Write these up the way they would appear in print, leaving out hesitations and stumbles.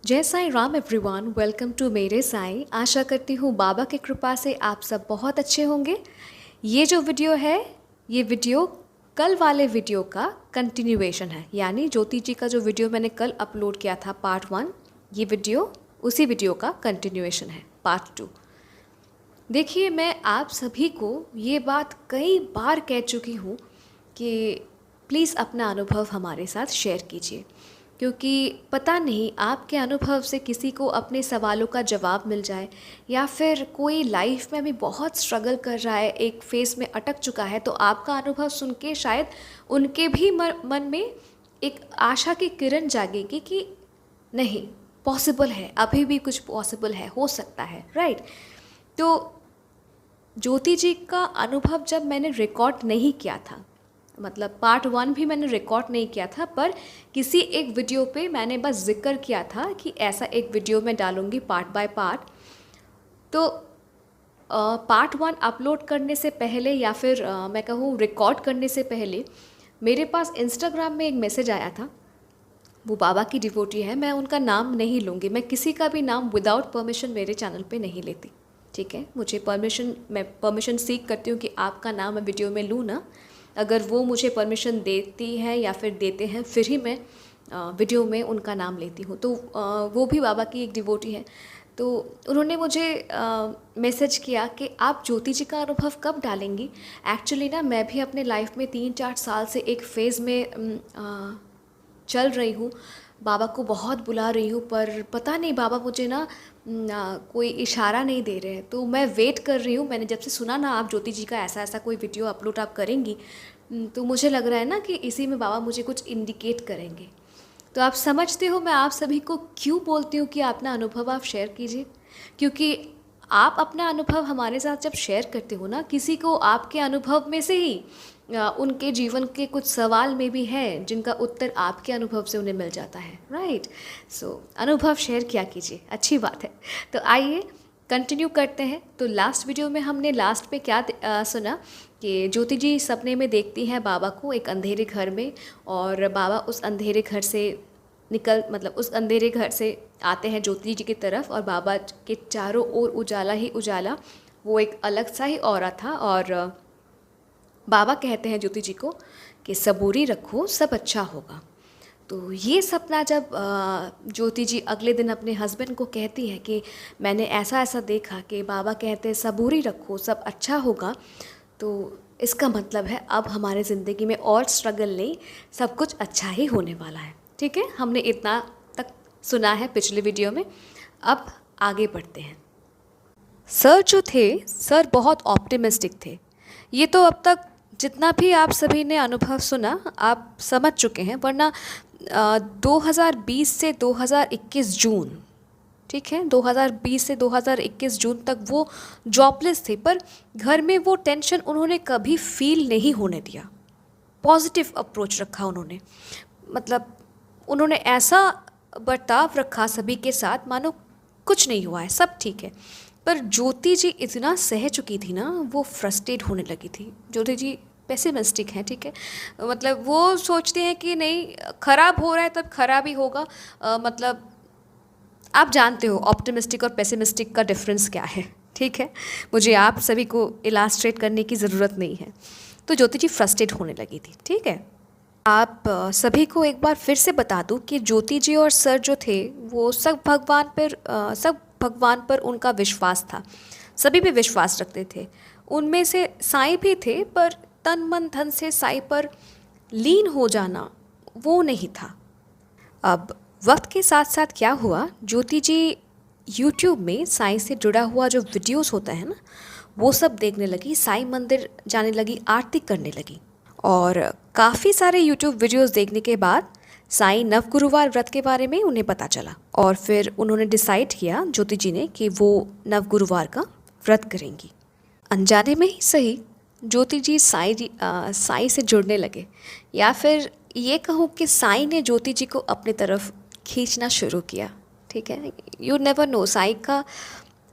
जय Sai Ram everyone, welcome to मेरे साईं। आशा करती हूँ बाबा की कृपा से आप सब बहुत अच्छे होंगे। ये जो वीडियो है, ये वीडियो कल वाले वीडियो का कंटिन्यूएशन है, यानी ज्योति जी का जो वीडियो मैंने कल अपलोड किया था पार्ट 1, ये वीडियो उसी वीडियो का कंटिन्यूएशन है पार्ट 2। देखिए, मैं आप सभी को ये बात कई बार कह चुकी हूँ कि प्लीज़ अपना अनुभव हमारे साथ शेयर कीजिए, क्योंकि पता नहीं आपके अनुभव से किसी को अपने सवालों का जवाब मिल जाए, या फिर कोई लाइफ में भी बहुत स्ट्रगल कर रहा है, एक फेस में अटक चुका है, तो आपका अनुभव सुन के शायद उनके भी मन में एक आशा की किरण जागेगी कि नहीं, पॉसिबल है, अभी भी कुछ पॉसिबल है, हो सकता है, राइट। तो ज्योति जी का अनुभव जब मैंने रिकॉर्ड नहीं किया था, मतलब पार्ट 1 भी मैंने रिकॉर्ड नहीं किया था, पर किसी एक वीडियो पे मैंने बस जिक्र किया था कि ऐसा एक वीडियो मैं डालूँगी पार्ट बाय पार्ट। तो पार्ट 1 अपलोड करने से पहले, या फिर मैं कहूँ रिकॉर्ड करने से पहले, मेरे पास इंस्टाग्राम में एक मैसेज आया था। वो बाबा की डिवोटी है, मैं उनका नाम नहीं लूँगी, मैं किसी का भी नाम विदाउट परमिशन मेरे चैनल पे नहीं लेती, ठीक है। मैं परमिशन सीख करती हूँ कि आपका नाम मैं वीडियो में लूँ ना। अगर वो मुझे परमिशन देती है या फिर देते हैं, फिर ही मैं वीडियो में उनका नाम लेती हूँ। तो वो भी बाबा की एक डिवोटी है। तो उन्होंने मुझे मैसेज किया कि आप ज्योति जी का अनुभव कब डालेंगी। एक्चुअली ना, मैं भी अपने लाइफ में 3-4 साल से एक फ़ेज़ में चल रही हूँ। बाबा को बहुत बुला रही हूँ, पर पता नहीं बाबा मुझे ना कोई इशारा नहीं दे रहे हैं। तो मैं वेट कर रही हूँ। मैंने जब से सुना ना आप ज्योति जी का ऐसा ऐसा कोई वीडियो अपलोड आप करेंगी, तो मुझे लग रहा है ना कि इसी में बाबा मुझे कुछ इंडिकेट करेंगे। तो आप समझते हो मैं आप सभी को क्यों बोलती हूँ कि अपना अनुभव आप शेयर कीजिए। क्योंकि आप अपना अनुभव हमारे साथ जब शेयर करते हो ना, किसी को आपके अनुभव में से ही उनके जीवन के कुछ सवाल में भी हैं जिनका उत्तर आपके अनुभव से उन्हें मिल जाता है, राइट। सो अनुभव शेयर किया कीजिए, अच्छी बात है। तो आइए कंटिन्यू करते हैं। तो लास्ट वीडियो में हमने लास्ट पे क्या सुना कि ज्योति जी सपने में देखती हैं बाबा को एक अंधेरे घर में, और बाबा उस अंधेरे घर से उस अंधेरे घर से आते हैं ज्योति जी की तरफ, और बाबा के चारों ओर उजाला ही उजाला। वो एक अलग सा ही ऑरा था, और बाबा कहते हैं ज्योति जी को कि सबूरी रखो, सब अच्छा होगा। तो ये सपना जब ज्योति जी अगले दिन अपने हस्बैंड को कहती है कि मैंने ऐसा ऐसा देखा कि बाबा कहते हैं सबूरी रखो, सब अच्छा होगा, तो इसका मतलब है अब हमारे ज़िंदगी में और स्ट्रगल नहीं, सब कुछ अच्छा ही होने वाला है, ठीक है। हमने इतना तक सुना है पिछले वीडियो में। अब आगे बढ़ते हैं। सर जो थे, सर बहुत ऑप्टिमिस्टिक थे। ये तो अब तक जितना भी आप सभी ने अनुभव सुना आप समझ चुके हैं, वरना 2020 से 2021 जून, ठीक है, 2020 से 2021 जून तक वो जॉबलेस थे, पर घर में वो टेंशन उन्होंने कभी फील नहीं होने दिया। पॉजिटिव अप्रोच रखा उन्होंने, मतलब उन्होंने ऐसा बर्ताव रखा सभी के साथ मानो कुछ नहीं हुआ है, सब ठीक है। पर ज्योति जी इतना सह चुकी थी ना, वो फ्रस्ट्रेट होने लगी थी। ज्योति जी पेसिमिस्टिक हैं, ठीक है, मतलब वो सोचते हैं कि नहीं, खराब हो रहा है तब खराब ही होगा। मतलब आप जानते हो ऑप्टिमिस्टिक और पेसिमिस्टिक का डिफरेंस क्या है, ठीक है। मुझे आप सभी को इलास्ट्रेट करने की ज़रूरत नहीं है। तो ज्योति जी फ्रस्ट्रेट होने लगी थी, ठीक है। आप सभी को एक बार फिर से बता दूं कि ज्योति जी और सर जो थे वो सब भगवान पर उनका विश्वास था। सभी भी विश्वास रखते थे। उनमें से साईं भी थे, पर तन मन धन से साईं पर लीन हो जाना वो नहीं था। अब वक्त के साथ साथ क्या हुआ, ज्योति जी यूट्यूब में साईं से जुड़ा हुआ जो वीडियोस होता है ना, वो सब देखने लगी, साईं मंदिर जाने लगी, आरती करने लगी। और काफ़ी सारे यूट्यूब वीडियोस देखने के बाद साईं नवगुरुवार व्रत के बारे में उन्हें पता चला, और फिर उन्होंने डिसाइड किया ज्योति जी ने कि वो नवगुरुवार का व्रत करेंगी। अनजाने में ही सही ज्योति जी साईं से जुड़ने लगे, या फिर ये कहूँ कि साईं ने ज्योति जी को अपनी तरफ खींचना शुरू किया, ठीक है। यू नेवर नो, साईं का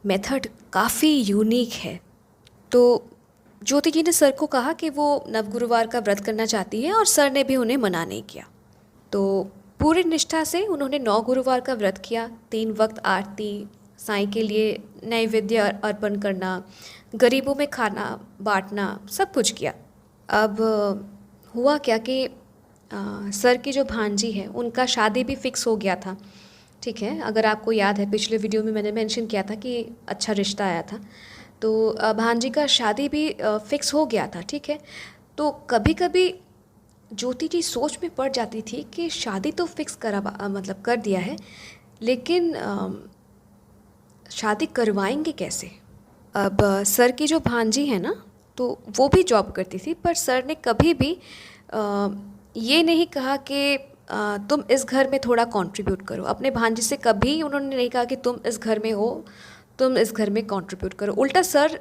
मेथड काफ़ी यूनिक है। तो ज्योति जी ने सर को कहा कि वो नवगुरुवार का व्रत करना चाहती है, और सर ने भी उन्हें मना नहीं किया। तो पूरी निष्ठा से उन्होंने 9 गुरुवार का व्रत किया, 3 वक्त आरती, साईं के लिए नैवेद्य अर्पण करना, गरीबों में खाना बांटना, सब कुछ किया। अब हुआ क्या कि सर की जो भांजी है उनका शादी भी फिक्स हो गया था, ठीक है। अगर आपको याद है पिछले वीडियो में मैंने मेंशन किया था कि अच्छा रिश्ता आया था, तो भांजी का शादी भी फिक्स हो गया था, ठीक है। तो कभी कभी ज्योति जी सोच में पड़ जाती थी कि शादी तो फिक्स मतलब कर दिया है, लेकिन शादी करवाएंगे कैसे। अब सर की जो भांजी है ना, तो वो भी जॉब करती थी, पर सर ने कभी भी ये नहीं कहा कि तुम इस घर में थोड़ा कंट्रीब्यूट करो। अपने भांजी से कभी उन्होंने नहीं कहा कि तुम इस घर में हो, तुम इस घर में कंट्रीब्यूट करो। उल्टा सर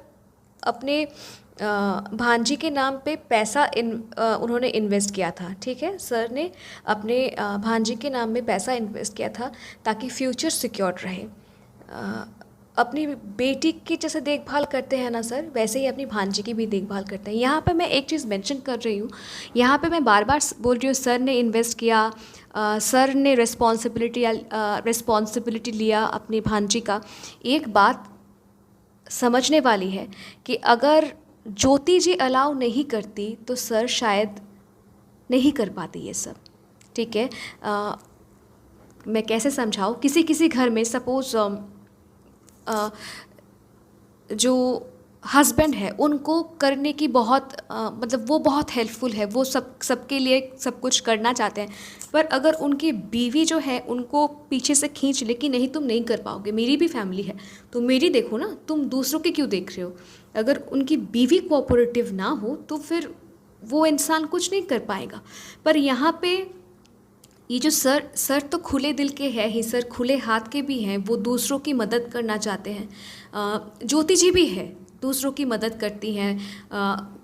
अपने भांजी के नाम पे पैसा उन्होंने इन्वेस्ट किया था, ठीक है। सर ने अपने भांजी के नाम में पैसा इन्वेस्ट किया था ताकि फ्यूचर सिक्योर रहे। अपनी बेटी की जैसे देखभाल करते हैं ना सर, वैसे ही अपनी भांजी की भी देखभाल करते हैं। यहाँ पे मैं एक चीज़ मेंशन कर रही हूँ, यहाँ पे मैं बार बार बोल रही हूँ सर ने इन्वेस्ट किया, सर ने रिस्पॉन्सिबिलिटी लिया अपनी भांजी का। एक बात समझने वाली है कि अगर ज्योति जी अलाउ नहीं करती तो सर शायद नहीं कर पाती ये सब, ठीक है। मैं कैसे समझाऊँ, किसी किसी घर में सपोज़ जो हस्बैंड है उनको करने की बहुत मतलब वो बहुत हेल्पफुल है, वो सबके लिए सब कुछ करना चाहते हैं, पर अगर उनकी बीवी जो है उनको पीछे से खींच ले कि नहीं तुम नहीं कर पाओगे, मेरी भी फैमिली है, तो मेरी देखो ना, तुम दूसरों की क्यों देख रहे हो। अगर उनकी बीवी कोऑपरेटिव ना हो तो फिर वो इंसान कुछ नहीं कर पाएगा। पर यहाँ पे ये जो सर तो खुले दिल के हैं ही, सर खुले हाथ के भी हैं, वो दूसरों की मदद करना चाहते हैं। ज्योति जी भी है, दूसरों की मदद करती हैं,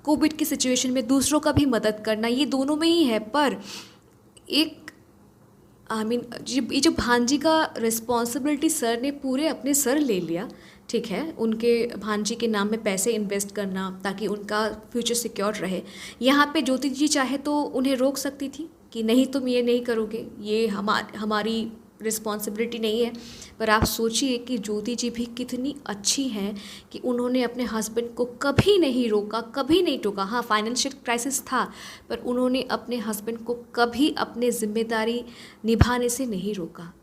कोविड की सिचुएशन में दूसरों का भी मदद करना, ये दोनों में ही है। पर एक ये जो भांजी का रिस्पॉन्सिबिलिटी सर ने पूरे अपने सर ले लिया, ठीक है, उनके भांजी के नाम में पैसे इन्वेस्ट करना ताकि उनका फ्यूचर सिक्योर रहे। यहाँ पे ज्योति जी चाहे तो उन्हें रोक सकती थी कि नहीं तुम ये नहीं करोगे, ये हमारी रिस्पॉन्सिबिलिटी नहीं है। पर आप सोचिए कि ज्योति जी भी कितनी अच्छी हैं कि उन्होंने अपने हस्बैंड को कभी नहीं रोका, कभी नहीं टोका। हाँ, फाइनेंशियल क्राइसिस था, पर उन्होंने अपने हस्बैंड को कभी अपने जिम्मेदारी निभाने से नहीं रोका।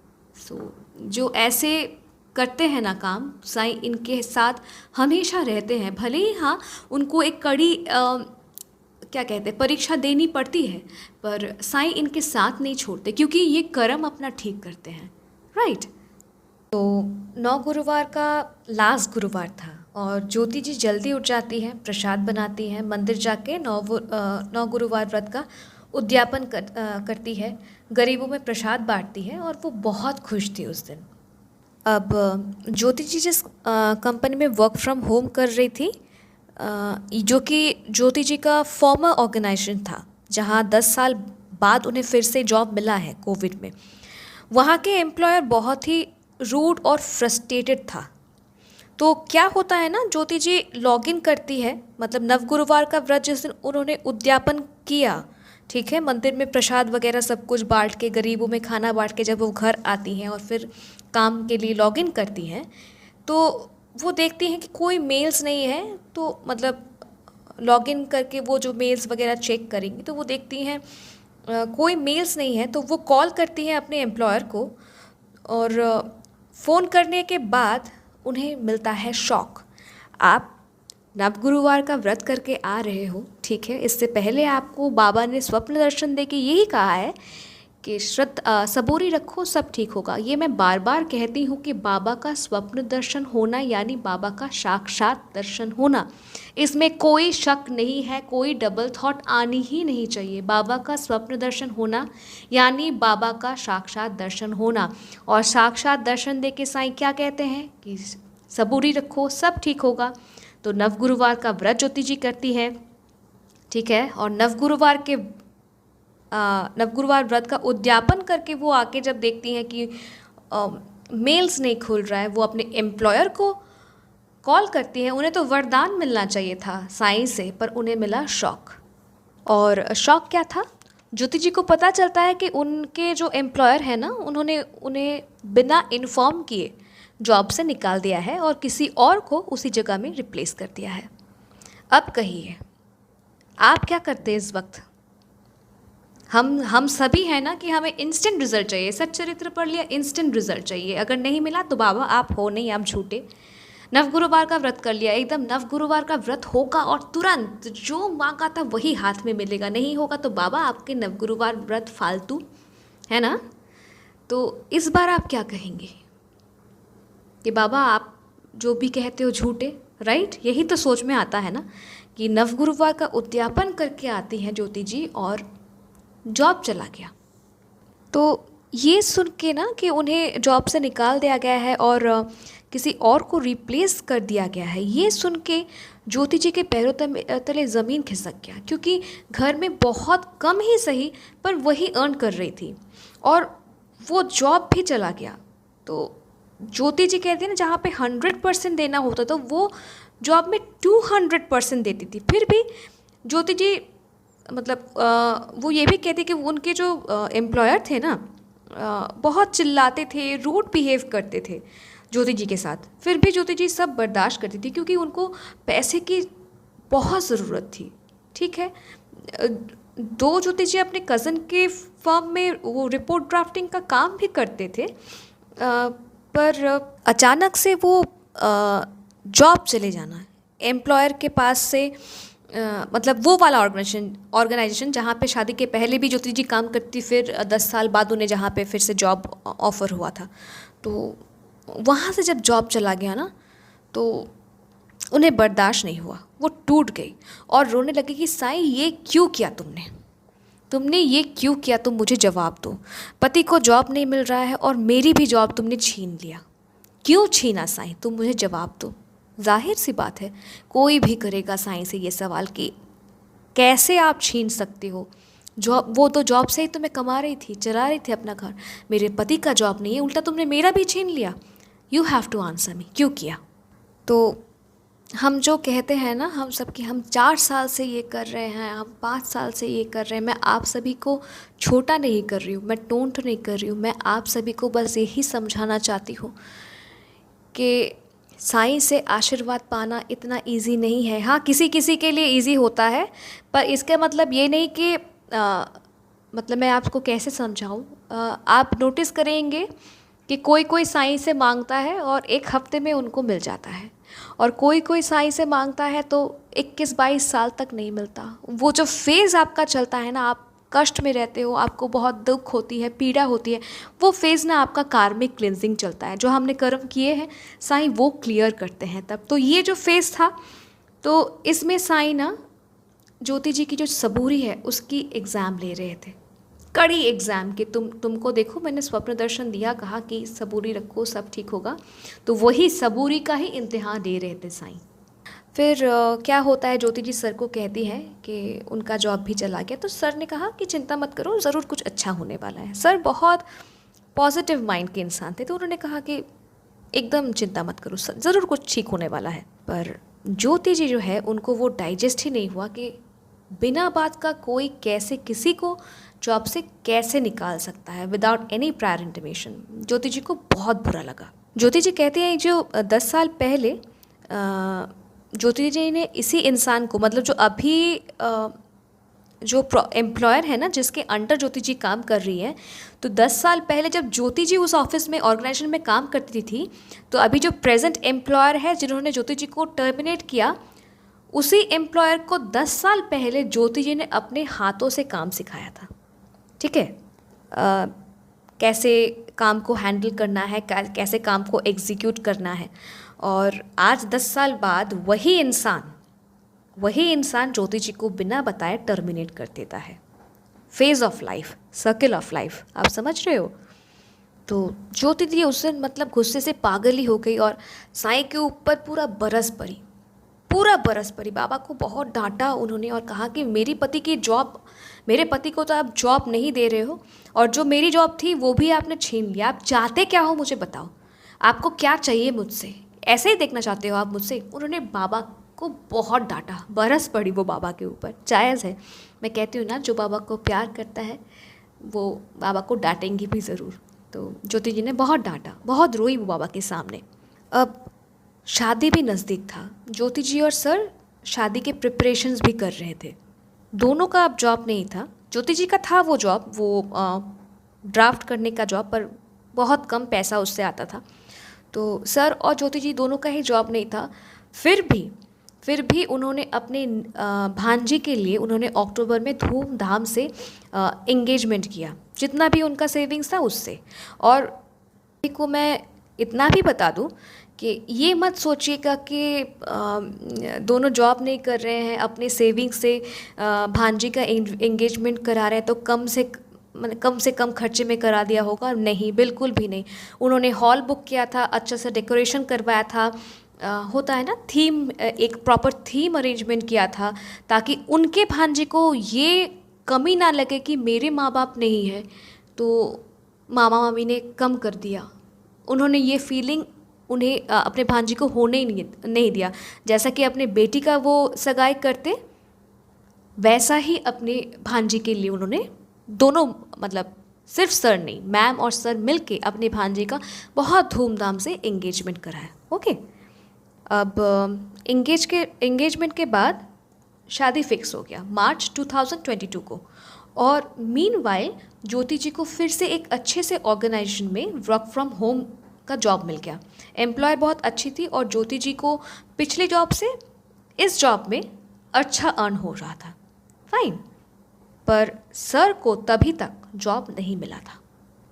जो ऐसे करते हैं ना काम, साईं इनके साथ हमेशा रहते हैं। भले ही हाँ उनको एक कड़ी क्या कहते हैं परीक्षा देनी पड़ती है, पर साईं इनके साथ नहीं छोड़ते, क्योंकि ये कर्म अपना ठीक करते हैं, राइट। तो 9 गुरुवार का लास्ट गुरुवार था और ज्योति जी जल्दी उठ जाती हैं, प्रसाद बनाती हैं, मंदिर जाके 9 गुरुवार व्रत का उद्यापन करती है, गरीबों में प्रसाद बांटती है और वो बहुत खुश थी उस दिन। अब ज्योति जी जिस कंपनी में वर्क फ्रॉम होम कर रही थी, जो कि ज्योति जी का फॉर्मर ऑर्गेनाइजेशन था, जहां 10 साल बाद उन्हें फिर से जॉब मिला है कोविड में, वहां के एम्प्लॉयर बहुत ही रूड और फ्रस्ट्रेटेड था। तो क्या होता है ना, ज्योति जी लॉगिन करती है, मतलब नव गुरुवार का व्रत जिस दिन उन्होंने उद्यापन किया, ठीक है, मंदिर में प्रसाद वगैरह सब कुछ बांट के, गरीबों में खाना बांट के, जब वो घर आती हैं और फिर काम के लिए लॉगिन करती हैं, तो वो देखती हैं कि कोई मेल्स नहीं है। तो मतलब लॉगिन करके वो जो मेल्स वगैरह चेक करेंगी तो वो देखती हैं कोई मेल्स नहीं है, तो वो कॉल करती हैं अपने एम्प्लॉयर को, और फ़ोन करने के बाद उन्हें मिलता है शॉक। आप नव गुरुवार का व्रत करके आ रहे हो, ठीक है, इससे पहले आपको बाबा ने स्वप्न दर्शन दे के यही कहा है कि सबूरी रखो, सब ठीक होगा। ये मैं बार बार कहती हूँ कि बाबा का स्वप्न दर्शन होना यानी बाबा का साक्षात दर्शन होना, इसमें कोई शक नहीं है, कोई डबल थॉट आनी ही नहीं चाहिए। बाबा का स्वप्न दर्शन होना यानी बाबा का साक्षात दर्शन होना। और साक्षात दर्शन दे के साईं क्या कहते हैं कि सबूरी रखो, सब ठीक होगा। तो नव गुरुवार का व्रत ज्योति जी करती है, ठीक है, और नव गुरुवार व्रत का उद्यापन करके वो आके जब देखती हैं कि मेल्स नहीं खुल रहा है, वो अपने एम्प्लॉयर को कॉल करती हैं। उन्हें तो वरदान मिलना चाहिए था साईं से, पर उन्हें मिला शॉक। और शॉक क्या था? ज्योति जी को पता चलता है कि उनके जो एम्प्लॉयर है ना, उन्होंने उन्हें बिना इन्फॉर्म किए जॉब से निकाल दिया है और किसी और को उसी जगह में रिप्लेस कर दिया है। अब कहिए आप क्या करते इस वक्त? हम सभी हैं ना कि हमें इंस्टेंट रिजल्ट चाहिए। सच्चरित्र पढ़ लिया, इंस्टेंट रिजल्ट चाहिए। अगर नहीं मिला तो बाबा आप हो नहीं, आप झूठे। नवगुरुवार का व्रत कर लिया, एकदम नवगुरुवार का व्रत होगा और तुरंत जो मांगा था वही हाथ में मिलेगा। नहीं होगा तो बाबा आपके नवगुरुवार व्रत फालतू है ना। तो इस बार आप क्या कहेंगे कि बाबा आप जो भी कहते हो झूठे, राइट? यही तो सोच में आता है ना कि नवगुरुवार का उद्यापन करके आती हैं ज्योति जी और जॉब चला गया। तो ये सुन के ना कि उन्हें जॉब से निकाल दिया गया है और किसी और को रिप्लेस कर दिया गया है, ये सुन के ज्योति जी के पैरों तले ज़मीन खिसक गया। क्योंकि घर में बहुत कम ही सही पर वही अर्न कर रही थी और वो जॉब भी चला गया। तो ज्योति जी कहती है ना, जहाँ पे 100% देना होता तो वो जॉब में 200% देती थी। फिर भी ज्योति जी मतलब वो ये भी कहती कि उनके जो एम्प्लॉयर थे ना बहुत चिल्लाते थे, रूड बिहेव करते थे ज्योति जी के साथ। फिर भी ज्योति जी सब बर्दाश्त करती थी क्योंकि उनको पैसे की बहुत ज़रूरत थी। ठीक है, दो ज्योति जी अपने कज़न के फर्म में वो रिपोर्ट ड्राफ्टिंग का काम भी करते थे, पर अचानक से वो जॉब चले जाना, एम्प्लॉयर के पास से मतलब वो वाला ऑर्गेनाइजेशन जहाँ पे शादी के पहले भी ज्योति जी काम करती, फिर 10 साल बाद उन्हें जहाँ पे फिर से जॉब ऑफ़र हुआ था, तो वहाँ से जब जॉब चला गया ना तो उन्हें बर्दाश्त नहीं हुआ। वो टूट गई और रोने लगी कि साईं ये क्यों किया तुमने ये क्यों किया? तुम मुझे जवाब दो। पति को जॉब नहीं मिल रहा है और मेरी भी जॉब तुमने छीन लिया। क्यों छीना साईं? तुम मुझे जवाब दो। जाहिर सी बात है कोई भी करेगा साईं से ये सवाल कि कैसे आप छीन सकते हो जॉब? वो तो जॉब से ही तो मैं कमा रही थी, चला रही थी अपना घर। मेरे पति का जॉब नहीं है, उल्टा तुमने मेरा भी छीन लिया। You have to answer me, क्यों किया? तो हम जो कहते हैं ना, हम सबकी, हम 4 साल से ये कर रहे हैं, हम 5 साल से ये कर रहे हैं। मैं आप सभी को छोटा नहीं कर रही हूँ, मैं टोंट नहीं कर रही हूँ। मैं आप सभी को बस यही समझाना चाहती हूँ कि साईं से आशीर्वाद पाना इतना इजी नहीं है। हाँ, किसी किसी के लिए इजी होता है, पर इसका मतलब ये नहीं कि मतलब मैं आपको कैसे समझाऊँ। आप नोटिस करेंगे कि कोई कोई साईं से मांगता है और 1 हफ्ते में उनको मिल जाता है, और कोई कोई साईं से मांगता है तो 21-22 साल तक नहीं मिलता। वो जो फेज़ आपका चलता है ना, आप कष्ट में रहते हो, आपको बहुत दुख होती है, पीड़ा होती है, वो फेज़ ना आपका कार्मिक क्लिनजिंग चलता है। जो हमने कर्म किए हैं साईं वो क्लियर करते हैं तब। तो ये जो फेज़ था, तो इसमें साईं ना ज्योति जी की जो सबूरी है उसकी एग्ज़ाम ले रहे थे, कड़ी एग्ज़ाम के। तुमको देखो, मैंने स्वप्न दर्शन दिया, कहा कि सबूरी रखो सब ठीक होगा, तो वही सबूरी का ही इम्तिहान दे रहे थे साईं। फिर क्या होता है, ज्योति जी सर को कहती है कि उनका जॉब भी चला गया। तो सर ने कहा कि चिंता मत करो, ज़रूर कुछ अच्छा होने वाला है। सर बहुत पॉजिटिव माइंड के इंसान थे, तो उन्होंने कहा कि एकदम चिंता मत करो, ज़रूर कुछ ठीक होने वाला है। पर ज्योति जी जो है उनको वो डाइजेस्ट ही नहीं हुआ कि बिना बात का कोई कैसे किसी को जॉब से कैसे निकाल सकता है विदाउट एनी प्रायर इंटीमेशन। ज्योति जी को बहुत बुरा लगा। ज्योति जी कहते हैं जो 10 साल पहले ज्योति जी ने इसी इंसान को, मतलब जो अभी जो एम्प्लॉयर है ना जिसके अंडर ज्योति जी काम कर रही है, तो 10 साल पहले जब ज्योति जी उस ऑफिस में, ऑर्गेनाइजेशन में काम करती थी, तो अभी जो प्रेजेंट एम्प्लॉयर है जिन्होंने ज्योति जी को टर्मिनेट किया, उसी एम्प्लॉयर को 10 साल पहले ज्योति जी ने अपने हाथों से काम सिखाया था। ठीक है, कैसे काम को हैंडल करना है, कैसे काम को एग्जीक्यूट करना है। और आज 10 साल बाद वही इंसान ज्योति जी को बिना बताए टर्मिनेट कर देता है। Phase of life, circle of life, आप समझ रहे हो। तो ज्योति जी उस दिन मतलब गुस्से से पागल ही हो गई और साईं के ऊपर पूरा बरस पड़ी। बाबा को बहुत डांटा उन्होंने और कहा कि मेरे पति को तो आप जॉब नहीं दे रहे हो, और जो मेरी जॉब थी वो भी आपने छीन लिया। आप चाहते क्या हो मुझे बताओ, आपको क्या चाहिए मुझसे? ऐसे ही देखना चाहते हो आप मुझसे? उन्होंने बाबा को बहुत डांटा, बरस पड़ी वो बाबा के ऊपर। जायज़ है, मैं कहती हूँ ना, जो बाबा को प्यार करता है वो बाबा को डांटेंगी भी ज़रूर। तो ज्योति जी ने बहुत डांटा, बहुत रोई वो बाबा के सामने। अब शादी भी नज़दीक था, ज्योति जी और सर शादी के प्रिपरेशंस भी कर रहे थे। दोनों का अब जॉब नहीं था। ज्योति जी का था वो जॉब, वो ड्राफ्ट करने का जॉब, पर बहुत कम पैसा उससे आता था। तो सर और ज्योति जी दोनों का ही जॉब नहीं था। फिर भी उन्होंने अपने भांजी के लिए उन्होंने अक्टूबर में धूमधाम से एंगेजमेंट किया, जितना भी उनका सेविंग्स था उससे। और को मैं इतना भी बता दूं कि ये मत सोचिएगा कि दोनों जॉब नहीं कर रहे हैं, अपने सेविंग्स से भांजी का एंगेजमेंट करा रहे हैं तो कम से कम खर्चे में करा दिया होगा। नहीं, बिल्कुल भी नहीं। उन्होंने हॉल बुक किया था, अच्छा सा डेकोरेशन करवाया था, होता है ना थीम, एक प्रॉपर थीम अरेंजमेंट किया था, ताकि उनके भांजे को ये कमी ना लगे कि मेरे माँ बाप नहीं है तो मामा मामी ने कम कर दिया। उन्होंने ये फीलिंग उन्हें अपने भांजी को होने ही नहीं दिया। जैसा कि अपने बेटी का वो सगाई करते, वैसा ही अपने भांजी के लिए उन्होंने दोनों, मतलब सिर्फ सर नहीं, मैम और सर मिलके अपने भांजे का बहुत धूमधाम से एंगेजमेंट कराया। ओके, अब एंगेजमेंट के बाद शादी फिक्स हो गया मार्च 2022 को। और मीनवाइल ज्योति जी को फिर से एक अच्छे से ऑर्गेनाइजेशन में वर्क फ्रॉम होम का जॉब मिल गया। एम्प्लॉयर बहुत अच्छी थी और ज्योति जी को पिछली जॉब से इस जॉब में अच्छा अर्न हो रहा था, फाइन। पर सर को तभी तक जॉब नहीं मिला था।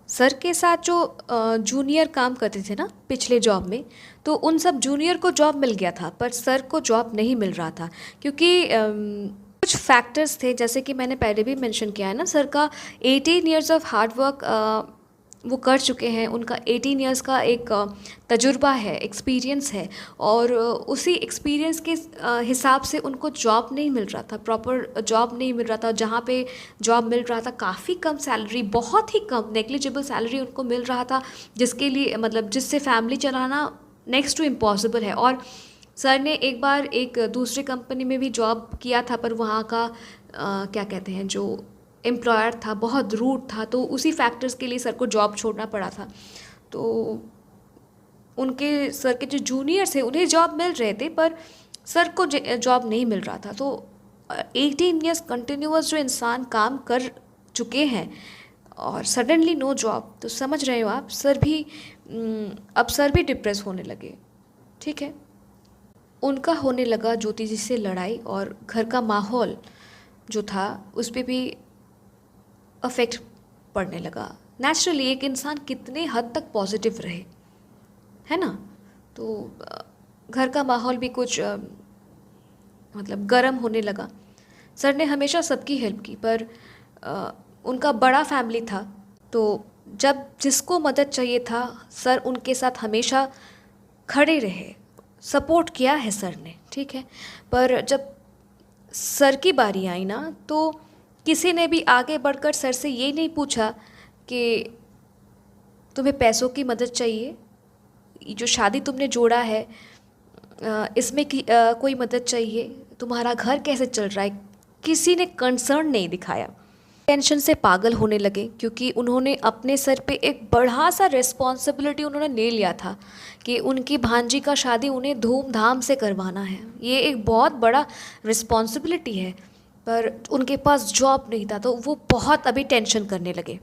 सर के साथ जो जूनियर काम करते थे ना पिछले जॉब में, तो उन सब जूनियर को जॉब मिल गया था, पर सर को जॉब नहीं मिल रहा था, क्योंकि कुछ फैक्टर्स थे। जैसे कि मैंने पहले भी मेंशन किया है ना, सर का 18 इयर्स ऑफ हार्ड वर्क वो कर चुके हैं। उनका 18 इयर्स का एक तजुर्बा है, एक्सपीरियंस है, और उसी एक्सपीरियंस के हिसाब से उनको जॉब नहीं मिल रहा था, प्रॉपर जॉब नहीं मिल रहा था। जहाँ पे जॉब मिल रहा था काफ़ी कम सैलरी, बहुत ही कम, नेग्लिजिबल सैलरी उनको मिल रहा था, जिसके लिए मतलब जिससे फैमिली चलाना नेक्स्ट टू इम्पॉसिबल है। और सर ने एक बार एक दूसरी कंपनी में भी जॉब किया था, पर वहाँ का क्या कहते हैं, जो एम्प्लॉयर था बहुत रूड था, तो उसी फैक्टर्स के लिए सर को जॉब छोड़ना पड़ा था। तो उनके सर के जो जूनियर्स थे उन्हें जॉब मिल रहे थे, पर सर को जॉब नहीं मिल रहा था। तो 18 ईयर्स कंटिन्यूअस जो इंसान काम कर चुके हैं और सडनली नो जॉब, तो समझ रहे हो आप, अब सर भी डिप्रेस होने लगे। ठीक है, उनका होने लगा ज्योति जी से लड़ाई, और घर का माहौल जो था उस पर भी अफेक्ट पड़ने लगा। नेचुरली एक इंसान कितने हद तक पॉजिटिव रहे, है ना। तो घर का माहौल भी कुछ मतलब गर्म होने लगा। सर ने हमेशा सबकी हेल्प की, पर उनका बड़ा फैमिली था, तो जब जिसको मदद चाहिए था सर उनके साथ हमेशा खड़े रहे, सपोर्ट किया है सर ने, ठीक है। पर जब सर की बारी आई ना, तो किसी ने भी आगे बढ़कर सर से ये नहीं पूछा कि तुम्हें पैसों की मदद चाहिए, जो शादी तुमने जोड़ा है इसमें कोई मदद चाहिए, तुम्हारा घर कैसे चल रहा है, किसी ने कंसर्न नहीं दिखाया। टेंशन से पागल होने लगे, क्योंकि उन्होंने अपने सर पे एक बड़ा सा रिस्पॉन्सिबिलिटी उन्होंने ले लिया था कि उनकी भांजी का शादी उन्हें धूमधाम से करवाना है। ये एक बहुत बड़ा रिस्पॉन्सिबिलिटी है, पर उनके पास जॉब नहीं था, तो वो बहुत अभी टेंशन करने लगे।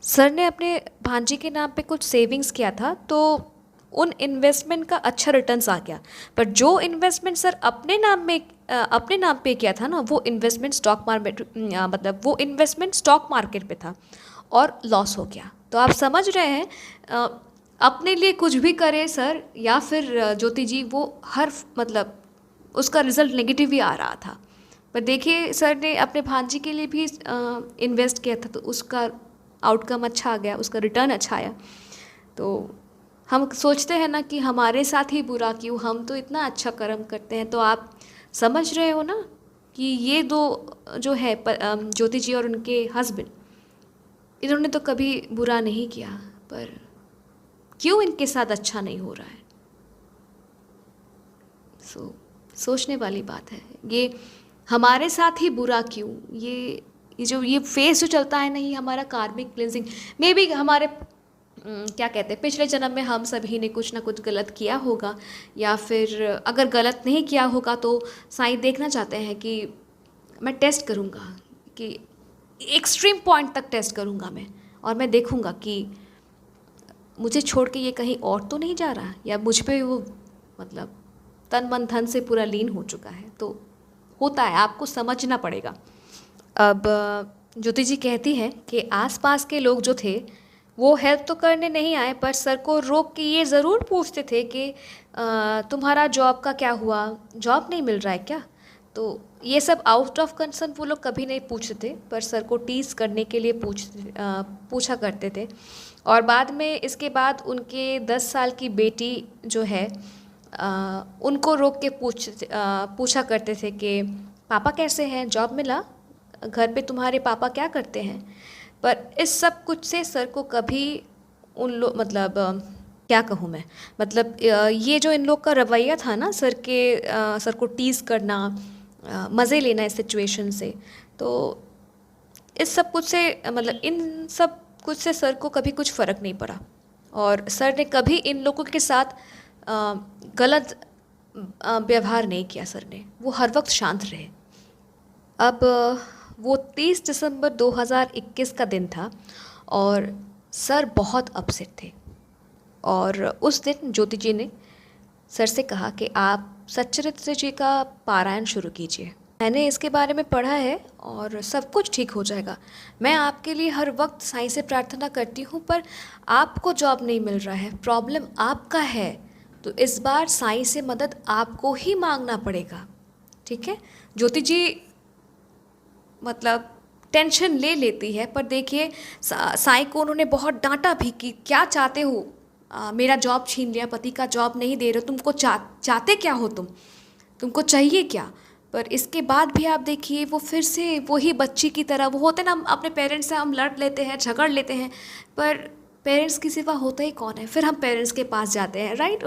सर ने अपने भांजी के नाम पे कुछ सेविंग्स किया था, तो उन इन्वेस्टमेंट का अच्छा रिटर्न्स आ गया। पर जो इन्वेस्टमेंट सर अपने नाम पे किया था ना, वो इन्वेस्टमेंट स्टॉक मार्केट पे था और लॉस हो गया। तो आप समझ रहे हैं, अपने लिए कुछ भी करे सर या फिर ज्योति जी, वो हर मतलब उसका रिजल्ट नेगेटिव ही आ रहा था। पर देखिए सर ने अपने भांजी के लिए भी इन्वेस्ट किया था, तो उसका आउटकम अच्छा आ गया, उसका रिटर्न अच्छा आया। तो हम सोचते हैं ना कि हमारे साथ ही बुरा क्यों, हम तो इतना अच्छा कर्म करते हैं। तो आप समझ रहे हो ना कि ये दो जो है ज्योति जी और उनके हस्बैंड, इन्होंने तो कभी बुरा नहीं किया, पर क्यों इनके साथ अच्छा नहीं हो रहा है। सो सोचने वाली बात है। ये हमारे साथ ही बुरा क्यों? ये फेस जो चलता है नहीं, हमारा कार्मिक क्लिनजिंग, मे बी हमारे क्या कहते हैं, पिछले जन्म में हम सभी ने कुछ ना कुछ गलत किया होगा, या फिर अगर गलत नहीं किया होगा तो साईं देखना चाहते हैं कि मैं टेस्ट करूँगा, कि एक्सट्रीम पॉइंट तक टेस्ट करूँगा मैं, और मैं देखूँगा कि मुझे छोड़ के ये कहीं और तो नहीं जा रहा, या मुझ पे वो मतलब तन मन धन से पूरा लीन हो चुका है। तो होता है, आपको समझना पड़ेगा। अब ज्योति जी कहती है कि आसपास के लोग जो थे वो हेल्प तो करने नहीं आए, पर सर को रोक के ये ज़रूर पूछते थे कि तुम्हारा जॉब का क्या हुआ, जॉब नहीं मिल रहा है क्या? तो ये सब आउट ऑफ कंसर्न वो लोग कभी नहीं पूछते थे, पर सर को टीज़ करने के लिए पूछा करते थे। और बाद में, इसके बाद उनके 10 साल की बेटी जो है उनको रोक के पूछा करते थे कि पापा कैसे हैं, जॉब मिला, घर पे तुम्हारे पापा क्या करते हैं? पर इस सब कुछ से सर को कभी उन लोग मतलब क्या कहूँ मैं, मतलब ये जो इन लोग का रवैया था ना, सर को टीज़ करना, मज़े लेना इस सिचुएशन से, तो इस सब कुछ से मतलब इन सब कुछ से सर को कभी कुछ फ़र्क नहीं पड़ा, और सर ने कभी इन लोगों के साथ गलत व्यवहार नहीं किया। सर ने वो हर वक्त शांत रहे। अब वो 30 दिसंबर 2021 का दिन था और सर बहुत अपसेट थे, और उस दिन ज्योति जी ने सर से कहा कि आप सच्चरित्र जी का पारायण शुरू कीजिए। मैंने इसके बारे में पढ़ा है और सब कुछ ठीक हो जाएगा। मैं आपके लिए हर वक्त साईं से प्रार्थना करती हूँ, पर आपको जॉब नहीं मिल रहा है, प्रॉब्लम आपका है, तो इस बार साईं से मदद आपको ही मांगना पड़ेगा, ठीक है? ज्योति जी मतलब टेंशन ले लेती है, पर देखिए साईं को उन्होंने बहुत डांटा भी कि क्या चाहते हो, मेरा जॉब छीन लिया, पति का जॉब नहीं दे रहे हो, तुमको चाहते क्या हो, तुमको चाहिए क्या? पर इसके बाद भी आप देखिए वो फिर से वही बच्ची की तरह, वो होते ना, हम अपने पेरेंट्स से हम लड़ लेते हैं, झगड़ लेते हैं, पर पेरेंट्स की सिवा होता ही कौन है? फिर हम पेरेंट्स के पास जाते हैं, राइट,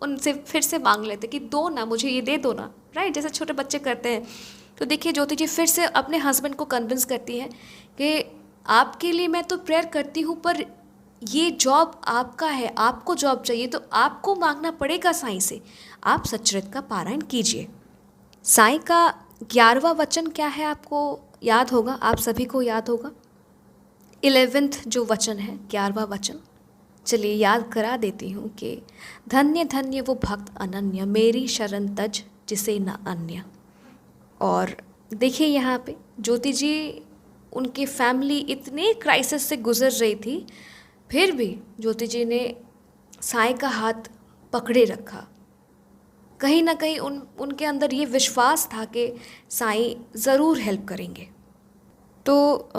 उनसे फिर से मांग लेते कि दो ना, मुझे ये दे दो ना, राइट, जैसे छोटे बच्चे करते हैं। तो देखिए ज्योति जी फिर से अपने हस्बैंड को कन्विंस करती हैं कि आपके लिए मैं तो प्रेयर करती हूँ, पर ये जॉब आपका है, आपको जॉब चाहिए तो आपको मांगना पड़ेगा साईं से, आप सच्चरित्र का पारायण कीजिए। साईं का 11वां वचन क्या है, आपको याद होगा, आप सभी को याद होगा, 11th जो वचन है, 11वां वचन, चलिए याद करा देती हूँ कि धन्य धन्य वो भक्त अनन्य, मेरी शरण तज जिसे न अन्य। और देखिए यहाँ पे ज्योति जी, उनकी फैमिली इतने क्राइसिस से गुजर रही थी, फिर भी ज्योति जी ने साईं का हाथ पकड़े रखा। कहीं ना कहीं उनके अंदर ये विश्वास था कि साईं ज़रूर हेल्प करेंगे। तो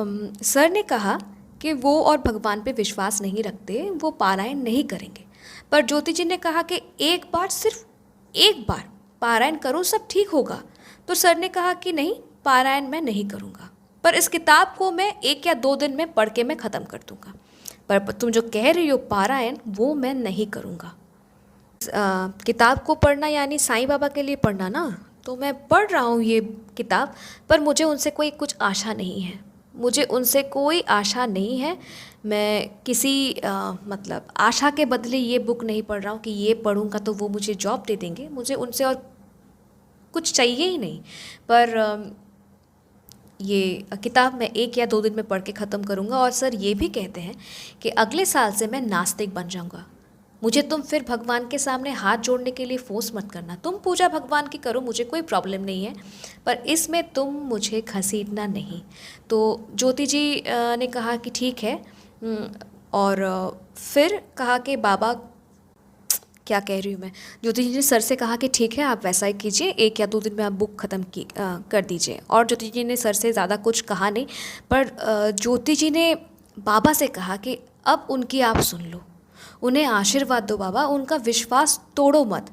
सर ने कहा कि वो और भगवान पे विश्वास नहीं रखते, वो पारायण नहीं करेंगे, पर ज्योति जी ने कहा कि एक बार, सिर्फ एक बार पारायण करो, सब ठीक होगा। तो सर ने कहा कि नहीं, पारायण मैं नहीं करूँगा, पर इस किताब को मैं 1 या 2 दिन में पढ़ के मैं ख़त्म कर दूँगा, पर तुम जो कह रही हो पारायण, वो मैं नहीं करूँगा। किताब को पढ़ना यानी साईं बाबा के लिए पढ़ना ना, तो मैं पढ़ रहा हूँ ये किताब, पर मुझे उनसे कोई कुछ आशा नहीं है, मुझे उनसे कोई आशा नहीं है। मैं किसी मतलब आशा के बदले ये बुक नहीं पढ़ रहा हूँ कि ये पढ़ूँगा तो वो मुझे जॉब दे देंगे, मुझे उनसे और कुछ चाहिए ही नहीं। पर ये किताब मैं 1 या 2 दिन में पढ़ के ख़त्म करूँगा। और सर ये भी कहते हैं कि अगले साल से मैं नास्तिक बन जाऊँगा। मुझे तुम फिर भगवान के सामने हाथ जोड़ने के लिए फोर्स मत करना, तुम पूजा भगवान की करो, मुझे कोई प्रॉब्लम नहीं है, पर इसमें तुम मुझे घसीटना नहीं। तो ज्योति जी ने कहा कि ठीक है, और फिर कहा कि बाबा, क्या कह रही हूँ मैं, ज्योति जी ने सर से कहा कि ठीक है, आप वैसा ही कीजिए, 1 या 2 दिन में आप बुक ख़त्म कर दीजिए। और ज्योति जी ने सर से ज़्यादा कुछ कहा नहीं, पर ज्योति जी ने बाबा से कहा कि अब उनकी आप सुन लो, उन्हें आशीर्वाद दो बाबा, उनका विश्वास तोड़ो मत।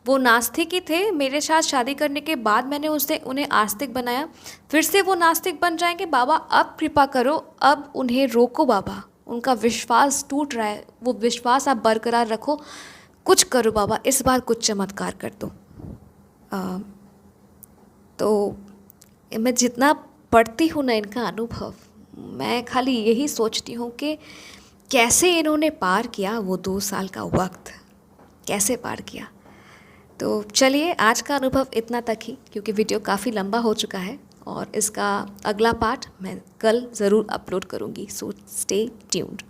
वो नास्तिक ही थे, मेरे साथ शादी करने के बाद मैंने उन्हें आस्तिक बनाया, फिर से वो नास्तिक बन जाएंगे बाबा, अब कृपा करो, अब उन्हें रोको बाबा, उनका विश्वास टूट रहा है, वो विश्वास आप बरकरार रखो, कुछ करो बाबा, इस बार कुछ चमत्कार कर दो। तो मैं जितना पढ़ती हूँ ना इनका अनुभव, मैं खाली यही सोचती हूँ कि कैसे इन्होंने पार किया वो 2 साल का वक्त, कैसे पार किया। तो चलिए आज का अनुभव इतना तक ही, क्योंकि वीडियो काफ़ी लंबा हो चुका है और इसका अगला पार्ट मैं कल ज़रूर अपलोड करूँगी। So stay tuned.